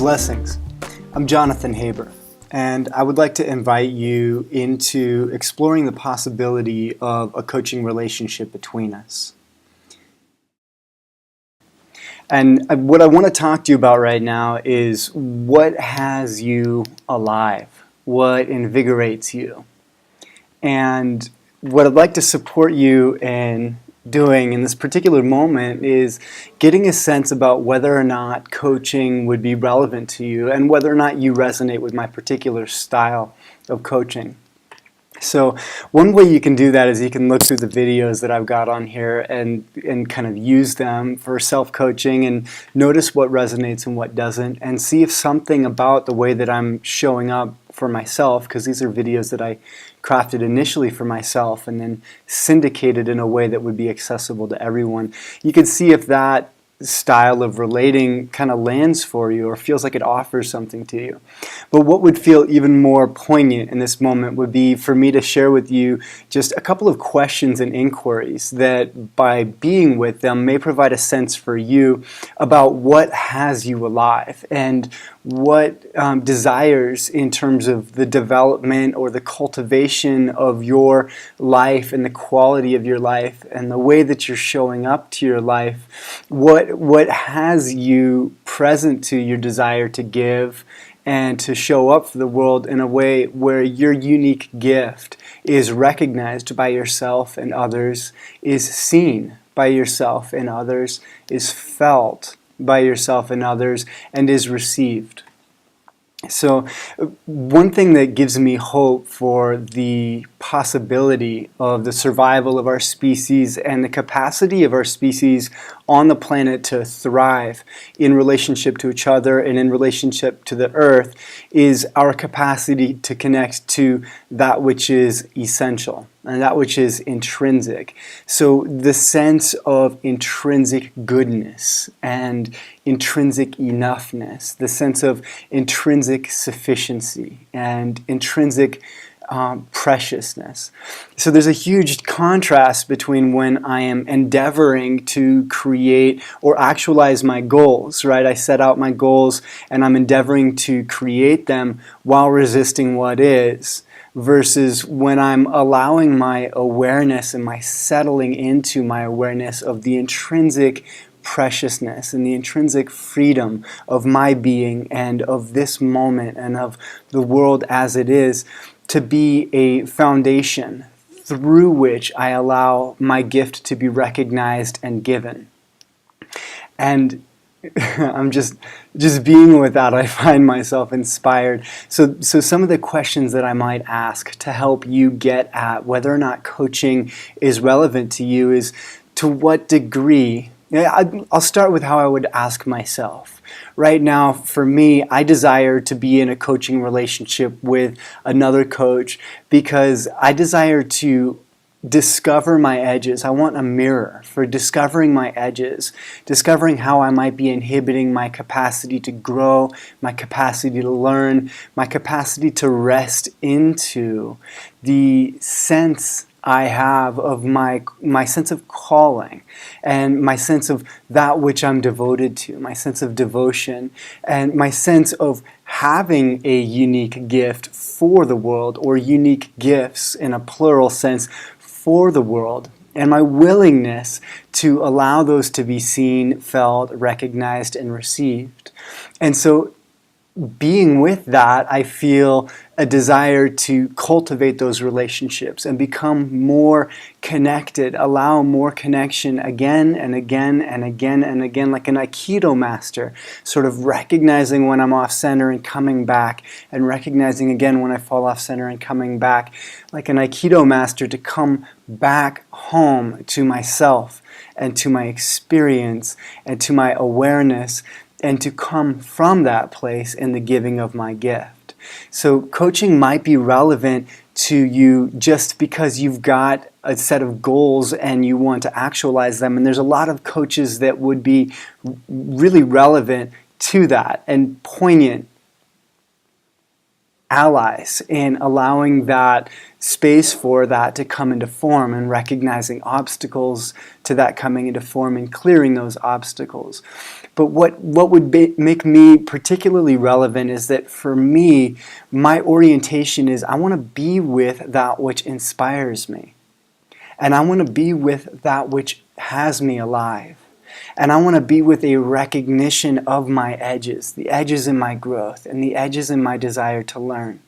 Blessings. I'm Jonathan Haber, and I would like to invite you into exploring the possibility of a coaching relationship between us. And what I want to talk to you about right now is what has you alive, what invigorates you. And what I'd like to support you in doing in this particular moment is getting a sense about whether or not coaching would be relevant to you and whether or not you resonate with my particular style of coaching. So one way you can do that is you can look through the videos that I've got on here and kind of use them for self-coaching and notice what resonates and what doesn't, and see if something about the way that I'm showing up for myself, because these are videos that I crafted initially for myself and then syndicated in a way that would be accessible to everyone. You can see if that style of relating kind of lands for you or feels like it offers something to you. But what would feel even more poignant in this moment would be for me to share with you just a couple of questions and inquiries that by being with them may provide a sense for you about what has you alive and what desires in terms of the development or the cultivation of your life and the quality of your life and the way that you're showing up to your life, what has you present to your desire to give and to show up for the world in a way where your unique gift is recognized by yourself and others, is seen by yourself and others, is felt by yourself and others, and is received. So one thing that gives me hope for the possibility of the survival of our species and the capacity of our species on the planet to thrive in relationship to each other and in relationship to the earth is our capacity to connect to that which is essential and that which is intrinsic. So the sense of intrinsic goodness and intrinsic enoughness, the sense of intrinsic sufficiency and intrinsic preciousness. So there's a huge contrast between when I am endeavoring to create or actualize my goals, right? I set out my goals and I'm endeavoring to create them while resisting what is, versus when I'm allowing my awareness and my settling into my awareness of the intrinsic preciousness and the intrinsic freedom of my being and of this moment and of the world as it is, to be a foundation through which I allow my gift to be recognized and given. And I'm just being with that, I find myself inspired. So some of the questions that I might ask to help you get at whether or not coaching is relevant to you is, to what degree? I'll start with how I would ask myself. Right now, for me, I desire to be in a coaching relationship with another coach because I desire to discover my edges. I want a mirror for discovering my edges, discovering how I might be inhibiting my capacity to grow, my capacity to learn, my capacity to rest into the sense I have of my sense of calling and my sense of that which I'm devoted to, my sense of devotion, and my sense of having a unique gift for the world, or unique gifts in a plural sense for the world, and my willingness to allow those to be seen, felt, recognized, and received. And so being with that, I feel a desire to cultivate those relationships and become more connected, allow more connection again and again and again and again, like an Aikido master, sort of recognizing when I'm off center and coming back, and recognizing again when I fall off center and coming back, like an Aikido master, to come back home to myself and to my experience and to my awareness, and to come from that place in the giving of my gift. So coaching might be relevant to you just because you've got a set of goals and you want to actualize them. And there's a lot of coaches that would be really relevant to that and poignant allies in allowing that space for that to come into form and recognizing obstacles to that coming into form and clearing those obstacles. But what would make me particularly relevant is that for me, my orientation is I want to be with that which inspires me. And I want to be with that which has me alive. And I want to be with a recognition of my edges, the edges in my growth, and the edges in my desire to learn.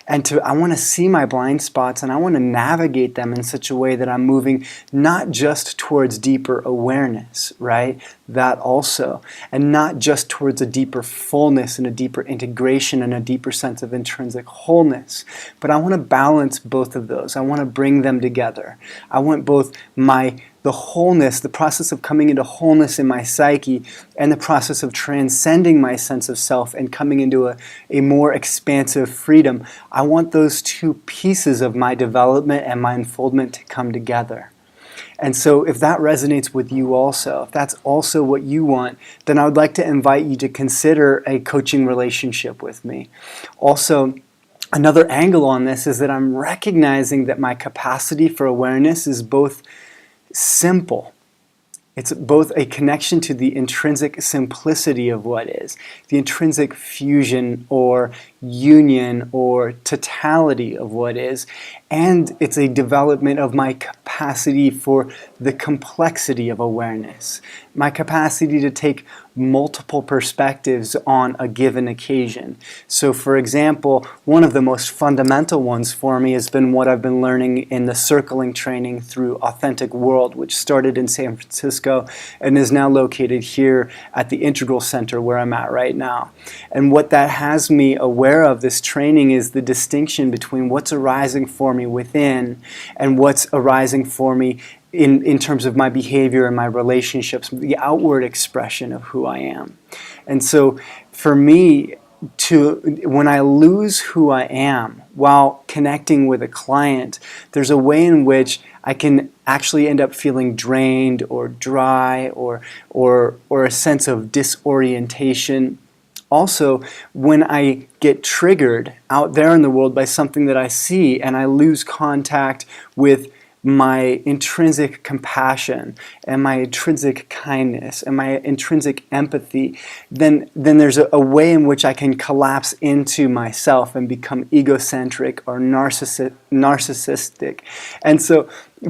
And I want to see my blind spots, and I want to navigate them in such a way that I'm moving not just towards deeper awareness, right? That also. And not just towards a deeper fullness and a deeper integration and a deeper sense of intrinsic wholeness. But I want to balance both of those. I want to bring them together. I want both the wholeness, the process of coming into wholeness in my psyche, and the process of transcending my sense of self and coming into a more expansive freedom. I want those two pieces of my development and my unfoldment to come together. And so if that resonates with you also, if that's also what you want, then I would like to invite you to consider a coaching relationship with me. Also, another angle on this is that I'm recognizing that my capacity for awareness is both simple. It's both a connection to the intrinsic simplicity of what is, the intrinsic fusion or union or totality of what is, and it's a development of my capacity for the complexity of awareness, my capacity to take multiple perspectives on a given occasion. So for example, one of the most fundamental ones for me has been what I've been learning in the circling training through Authentic World, which started in San Francisco and is now located here at the Integral Center where I'm at right now. And what that has me aware of, this training, is the distinction between what's arising for me within and what's arising for me in terms of my behavior and my relationships, the outward expression of who I am. And so for me, when I lose who I am while connecting with a client, there's a way in which I can actually end up feeling drained or dry or a sense of disorientation. Also, when I get triggered out there in the world by something that I see and I lose contact with my intrinsic compassion and my intrinsic kindness and my intrinsic empathy, then there's a way in which I can collapse into myself and become egocentric or narcissistic. And so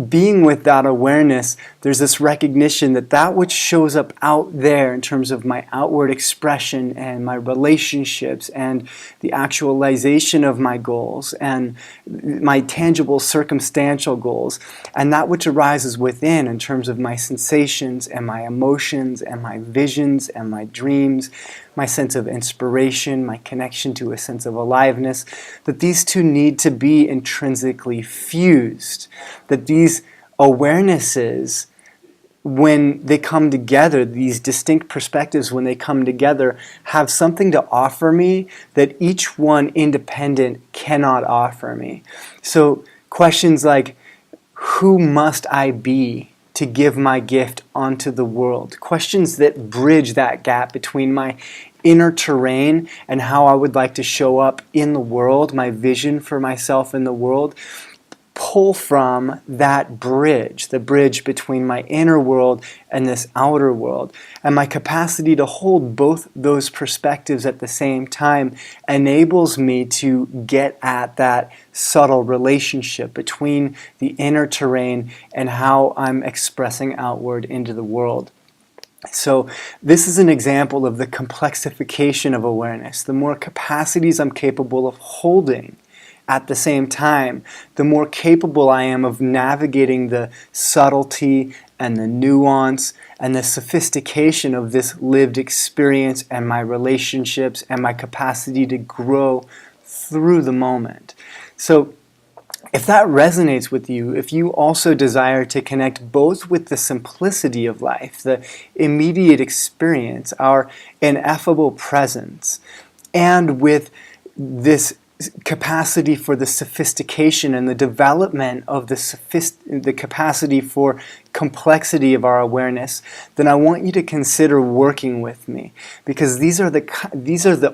being with that awareness, there's this recognition that which shows up out there in terms of my outward expression and my relationships and the actualization of my goals and my tangible circumstantial goals, and that which arises within in terms of my sensations and my emotions and my visions and my dreams, my sense of inspiration, my connection to a sense of aliveness, that these two need to be intrinsically fused, that these awarenesses, when they come together, these distinct perspectives, when they come together, have something to offer me that each one independent cannot offer me. So questions like, who must I be to give my gift onto the world? Questions that bridge that gap between my inner terrain and how I would like to show up in the world, my vision for myself in the world, pull from that bridge, the bridge between my inner world and this outer world. And my capacity to hold both those perspectives at the same time enables me to get at that subtle relationship between the inner terrain and how I'm expressing outward into the world. So this is an example of the complexification of awareness. The more capacities I'm capable of holding at the same time, the more capable I am of navigating the subtlety and the nuance and the sophistication of this lived experience and my relationships and my capacity to grow through the moment. So if that resonates with you, if you also desire to connect both with the simplicity of life, the immediate experience, our ineffable presence, and with this capacity for the sophistication and the development of the capacity for complexity of our awareness, then I want you to consider working with me, because these are the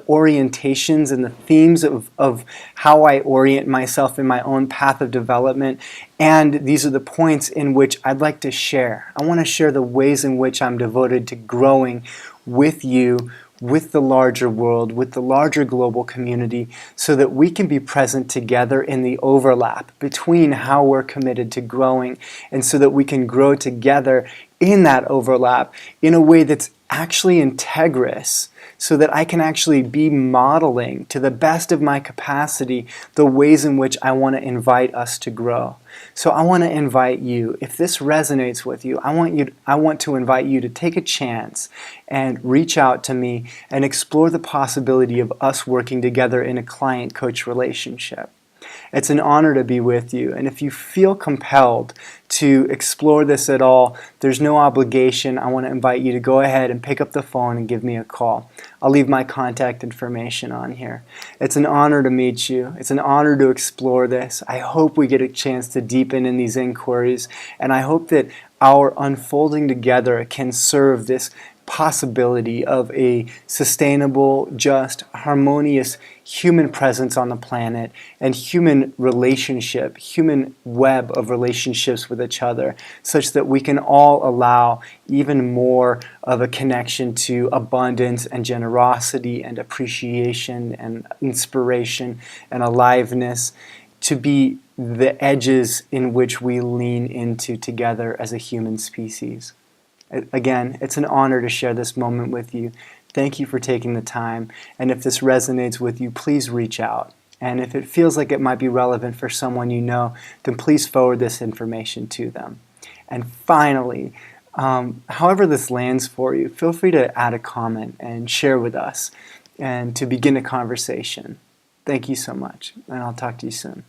orientations and the themes of how I orient myself in my own path of development, and these are the points in which I'd like to share. I want to share the ways in which I'm devoted to growing with you, with the larger world, with the larger global community, so that we can be present together in the overlap between how we're committed to growing, and so that we can grow together in that overlap in a way that's actually integrous, so that I can actually be modeling to the best of my capacity the ways in which I want to invite us to grow. So I want to invite you, if this resonates with you, I want to invite you to take a chance and reach out to me and explore the possibility of us working together in a client-coach relationship. It's an honor to be with you, and if you feel compelled to explore this at all, there's no obligation. I want to invite you to go ahead and pick up the phone and give me a call. I'll leave my contact information on here. It's an honor to meet you. It's an honor to explore this. I hope we get a chance to deepen in these inquiries, and I hope that our unfolding together can serve this possibility of a sustainable, just, harmonious human presence on the planet and human relationship, human web of relationships with each other, such that we can all allow even more of a connection to abundance and generosity and appreciation and inspiration and aliveness to be the edges in which we lean into together as a human species. Again, it's an honor to share this moment with you. Thank you for taking the time. And if this resonates with you, please reach out. And if it feels like it might be relevant for someone you know, then please forward this information to them. And finally, however this lands for you, feel free to add a comment and share with us and to begin a conversation. Thank you so much, and I'll talk to you soon.